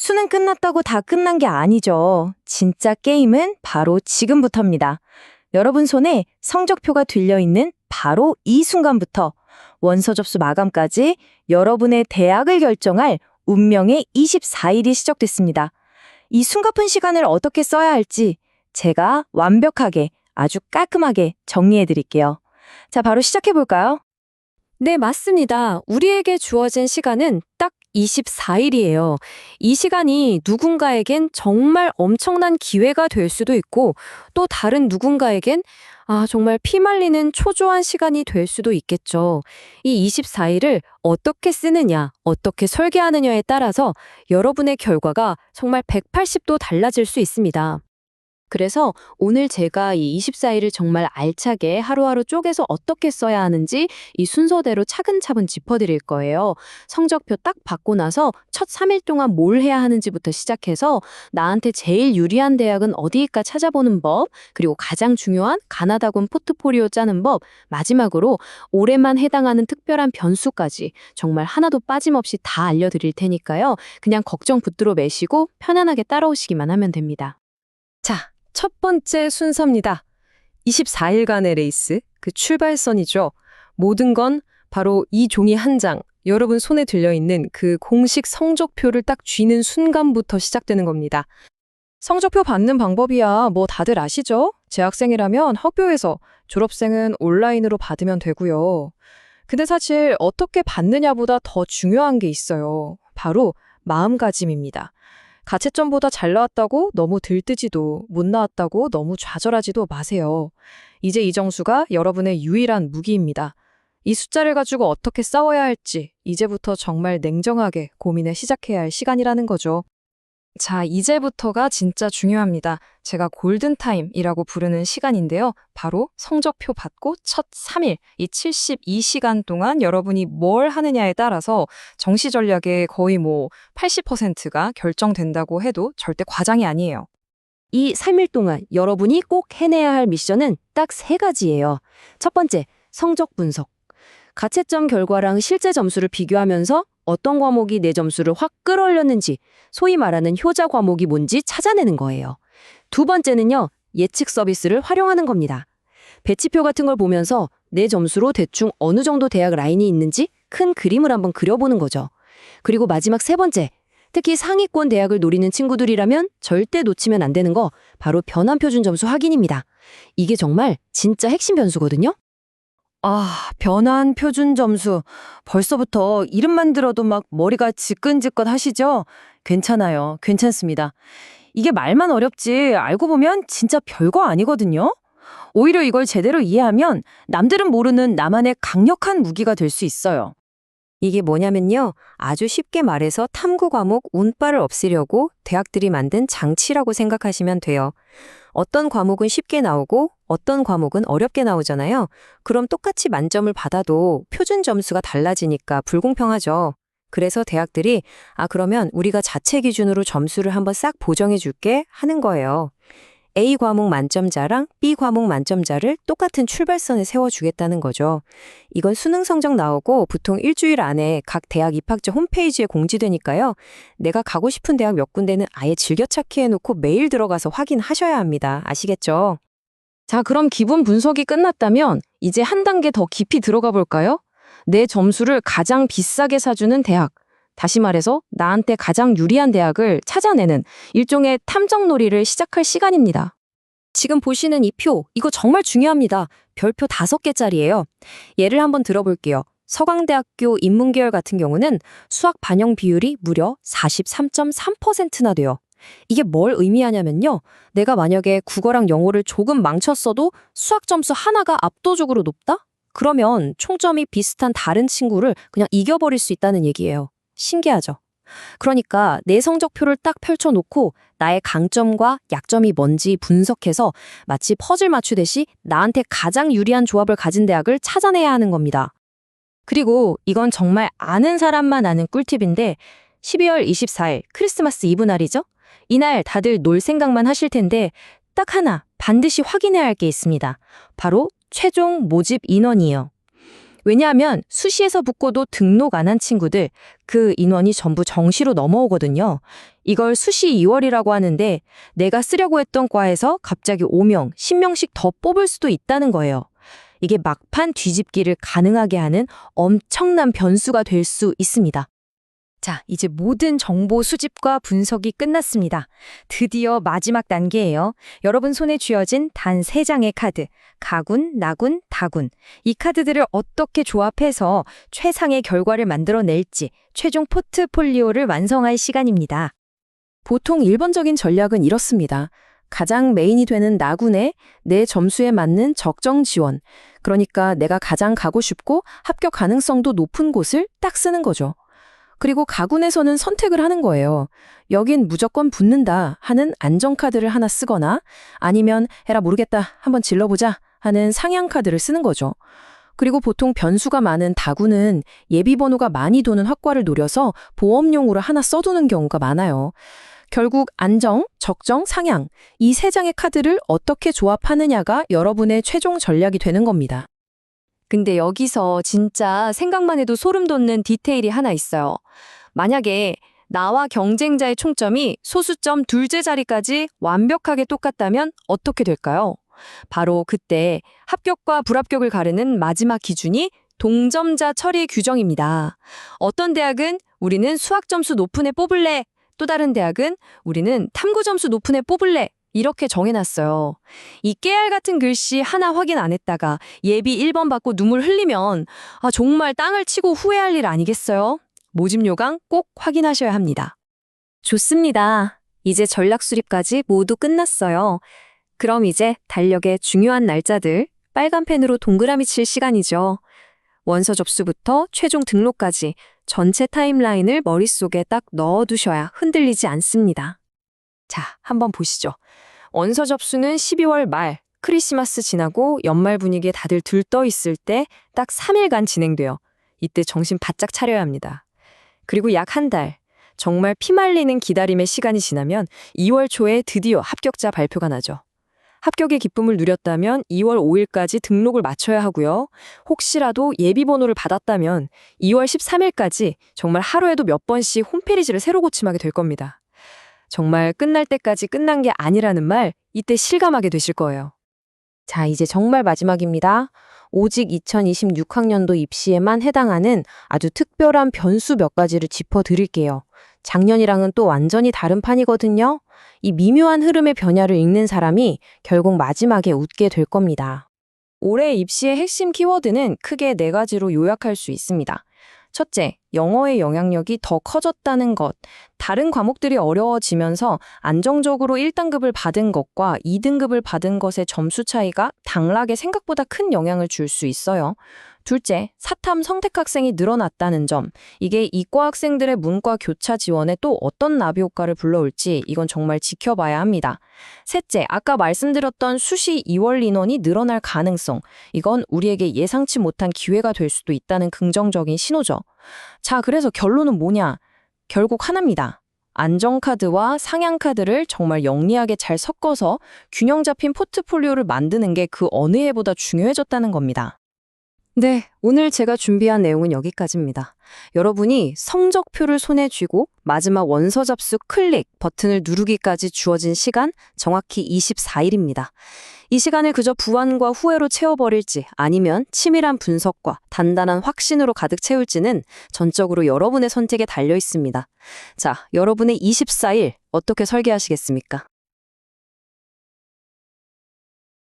수능 끝났다고 다 끝난 게 아니죠. 진짜 게임은 바로 지금부터입니다. 여러분 손에 성적표가 들려있는 바로 이 순간부터 원서 접수 마감까지 여러분의 대학을 결정할 운명의 24일이 시작됐습니다. 이 숨가쁜 시간을 어떻게 써야 할지 제가 완벽하게 아주 깔끔하게 정리해 드릴게요. 자, 바로 시작해 볼까요? 네, 맞습니다. 우리에게 주어진 시간은 딱 24일이에요. 이 시간이 누군가에겐 정말 엄청난 기회가 될 수도 있고 또 다른 누군가에겐 정말 피말리는 초조한 시간이 될 수도 있겠죠. 이 24일을 어떻게 쓰느냐, 어떻게 설계하느냐에 따라서 여러분의 결과가 정말 180도 달라질 수 있습니다. 그래서 오늘 제가 이 24일을 정말 알차게 하루하루 쪼개서 어떻게 써야 하는지 이 순서대로 차근차근 짚어드릴 거예요. 성적표 딱 받고 나서 첫 3일 동안 뭘 해야 하는지부터 시작해서 나한테 제일 유리한 대학은 어디일까 찾아보는 법, 그리고 가장 중요한 가나다군 포트포리오 짜는 법, 마지막으로 올해만 해당하는 특별한 변수까지 정말 하나도 빠짐없이 다 알려드릴 테니까요. 그냥 걱정 붙들어 매시고 편안하게 따라오시기만 하면 됩니다. 자, 첫 번째 순서입니다. 24일간의 레이스, 그 출발선이죠. 모든 건 바로 이 종이 한 장, 여러분 손에 들려있는 그 공식 성적표를 딱 쥐는 순간부터 시작되는 겁니다. 성적표 받는 방법이야 뭐 다들 아시죠? 재학생이라면 학교에서, 졸업생은 온라인으로 받으면 되고요. 근데 사실 어떻게 받느냐보다 더 중요한 게 있어요. 바로 마음가짐입니다. 가채점보다 잘 나왔다고 너무 들뜨지도, 못 나왔다고 너무 좌절하지도 마세요. 이제 이 점수가 여러분의 유일한 무기입니다. 이 숫자를 가지고 어떻게 싸워야 할지 이제부터 정말 냉정하게 고민해 시작해야 할 시간이라는 거죠. 자, 이제부터가 진짜 중요합니다. 제가 골든타임이라고 부르는 시간인데요. 바로 성적표 받고 첫 3일, 이 72시간 동안 여러분이 뭘 하느냐에 따라서 정시 전략의 거의 80%가 결정된다고 해도 절대 과장이 아니에요. 이 3일 동안 여러분이 꼭 해내야 할 미션은 딱 3가지예요. 첫 번째, 성적 분석. 가채점 결과랑 실제 점수를 비교하면서 어떤 과목이 내 점수를 확 끌어올렸는지, 소위 말하는 효자 과목이 뭔지 찾아내는 거예요. 두 번째는요, 예측 서비스를 활용하는 겁니다. 배치표 같은 걸 보면서 내 점수로 대충 어느 정도 대학 라인이 있는지 큰 그림을 한번 그려보는 거죠. 그리고 마지막 세 번째, 특히 상위권 대학을 노리는 친구들이라면 절대 놓치면 안 되는 거, 바로 변환 표준 점수 확인입니다. 이게 정말 진짜 핵심 변수거든요. 변환 표준 점수. 벌써부터 이름만 들어도 막 머리가 지끈지끈 하시죠? 괜찮아요. 괜찮습니다. 이게 말만 어렵지 알고 보면 진짜 별거 아니거든요. 오히려 이걸 제대로 이해하면 남들은 모르는 나만의 강력한 무기가 될 수 있어요. 이게 뭐냐면요. 아주 쉽게 말해서 탐구 과목 운빨을 없애려고 대학들이 만든 장치라고 생각하시면 돼요. 어떤 과목은 쉽게 나오고 어떤 과목은 어렵게 나오잖아요. 그럼 똑같이 만점을 받아도 표준 점수가 달라지니까 불공평하죠. 그래서 대학들이 그러면 우리가 자체 기준으로 점수를 한번 싹 보정해 줄게 하는 거예요. A 과목 만점자랑 B 과목 만점자를 똑같은 출발선에 세워주겠다는 거죠. 이건 수능 성적 나오고 보통 일주일 안에 각 대학 입학처 홈페이지에 공지되니까요. 내가 가고 싶은 대학 몇 군데는 아예 즐겨찾기 해놓고 매일 들어가서 확인하셔야 합니다. 아시겠죠? 자, 그럼 기본 분석이 끝났다면 이제 한 단계 더 깊이 들어가 볼까요? 내 점수를 가장 비싸게 사주는 대학. 다시 말해서 나한테 가장 유리한 대학을 찾아내는 일종의 탐정놀이를 시작할 시간입니다. 지금 보시는 이 표, 이거 정말 중요합니다. 별표 5개짜리예요. 예를 한번 들어볼게요. 서강대학교 인문계열 같은 경우는 수학 반영 비율이 무려 43.3%나 돼요. 이게 뭘 의미하냐면요. 내가 만약에 국어랑 영어를 조금 망쳤어도 수학 점수 하나가 압도적으로 높다? 그러면 총점이 비슷한 다른 친구를 그냥 이겨버릴 수 있다는 얘기예요. 신기하죠? 그러니까 내 성적표를 딱 펼쳐놓고 나의 강점과 약점이 뭔지 분석해서 마치 퍼즐 맞추듯이 나한테 가장 유리한 조합을 가진 대학을 찾아내야 하는 겁니다. 그리고 이건 정말 아는 사람만 아는 꿀팁인데 12월 24일 크리스마스 이브 날이죠? 이날 다들 놀 생각만 하실 텐데 딱 하나 반드시 확인해야 할 게 있습니다. 바로 최종 모집 인원이에요. 왜냐하면 수시에서 붙고도 등록 안 한 친구들, 그 인원이 전부 정시로 넘어오거든요. 이걸 수시 2월이라고 하는데 내가 쓰려고 했던 과에서 갑자기 5명, 10명씩 더 뽑을 수도 있다는 거예요. 이게 막판 뒤집기를 가능하게 하는 엄청난 변수가 될 수 있습니다. 자, 이제 모든 정보 수집과 분석이 끝났습니다. 드디어 마지막 단계예요. 여러분 손에 쥐어진 단 3장의 카드. 가군, 나군, 다군. 이 카드들을 어떻게 조합해서 최상의 결과를 만들어낼지 최종 포트폴리오를 완성할 시간입니다. 보통 일반적인 전략은 이렇습니다. 가장 메인이 되는 나군에 내 점수에 맞는 적정 지원. 그러니까 내가 가장 가고 싶고 합격 가능성도 높은 곳을 딱 쓰는 거죠. 그리고 가군에서는 선택을 하는 거예요. 여긴 무조건 붙는다 하는 안정카드를 하나 쓰거나 아니면 해라 모르겠다 한번 질러보자 하는 상향카드를 쓰는 거죠. 그리고 보통 변수가 많은 다군은 예비번호가 많이 도는 학과를 노려서 보험용으로 하나 써두는 경우가 많아요. 결국 안정, 적정, 상향 이 3장의 카드를 어떻게 조합하느냐가 여러분의 최종 전략이 되는 겁니다. 근데 여기서 진짜 생각만 해도 소름 돋는 디테일이 하나 있어요. 만약에 나와 경쟁자의 총점이 소수점 둘째 자리까지 완벽하게 똑같다면 어떻게 될까요? 바로 그때 합격과 불합격을 가르는 마지막 기준이 동점자 처리 규정입니다. 어떤 대학은 우리는 수학 점수 높은 애 뽑을래. 또 다른 대학은 우리는 탐구 점수 높은 애 뽑을래. 이렇게 정해놨어요. 이 깨알 같은 글씨 하나 확인 안 했다가 예비 1번 받고 눈물 흘리면 정말 땅을 치고 후회할 일 아니겠어요? 모집 요강 꼭 확인하셔야 합니다. 좋습니다. 이제 전략 수립까지 모두 끝났어요. 그럼 이제 달력의 중요한 날짜들 빨간 펜으로 동그라미 칠 시간이죠. 원서 접수부터 최종 등록까지 전체 타임라인을 머릿속에 딱 넣어두셔야 흔들리지 않습니다. 자, 한번 보시죠. 원서 접수는 12월 말, 크리스마스 지나고 연말 분위기에 다들 들떠 있을 때 딱 3일간 진행돼요. 이때 정신 바짝 차려야 합니다. 그리고 약 한 달, 정말 피말리는 기다림의 시간이 지나면 2월 초에 드디어 합격자 발표가 나죠. 합격의 기쁨을 누렸다면 2월 5일까지 등록을 마쳐야 하고요. 혹시라도 예비번호를 받았다면 2월 13일까지 정말 하루에도 몇 번씩 홈페이지를 새로 고침하게 될 겁니다. 정말 끝날 때까지 끝난 게 아니라는 말 이때 실감하게 되실 거예요. 자, 이제 정말 마지막입니다. 오직 2026학년도 입시에만 해당하는 아주 특별한 변수 몇 가지를 짚어드릴게요. 작년이랑은 또 완전히 다른 판이거든요. 이 미묘한 흐름의 변화를 읽는 사람이 결국 마지막에 웃게 될 겁니다. 올해 입시의 핵심 키워드는 크게 4가지로 요약할 수 있습니다. 첫째, 영어의 영향력이 더 커졌다는 것. 다른 과목들이 어려워지면서 안정적으로 1등급을 받은 것과 2등급을 받은 것의 점수 차이가 당락에 생각보다 큰 영향을 줄 수 있어요. 둘째, 사탐 성택 학생이 늘어났다는 점. 이게 이과 학생들의 문과 교차 지원에 또 어떤 나비 효과를 불러올지 이건 정말 지켜봐야 합니다. 셋째, 아까 말씀드렸던 수시 2월 인원이 늘어날 가능성. 이건 우리에게 예상치 못한 기회가 될 수도 있다는 긍정적인 신호죠. 자, 그래서 결론은 뭐냐? 결국 하나입니다. 안정카드와 상향카드를 정말 영리하게 잘 섞어서 균형 잡힌 포트폴리오를 만드는 게 그 어느 해보다 중요해졌다는 겁니다. 네, 오늘 제가 준비한 내용은 여기까지입니다. 여러분이 성적표를 손에 쥐고 마지막 원서 접수 클릭 버튼을 누르기까지 주어진 시간 정확히 24일입니다. 이 시간을 그저 부안과 후회로 채워버릴지 아니면 치밀한 분석과 단단한 확신으로 가득 채울지는 전적으로 여러분의 선택에 달려 있습니다. 자, 여러분의 24일 어떻게 설계하시겠습니까?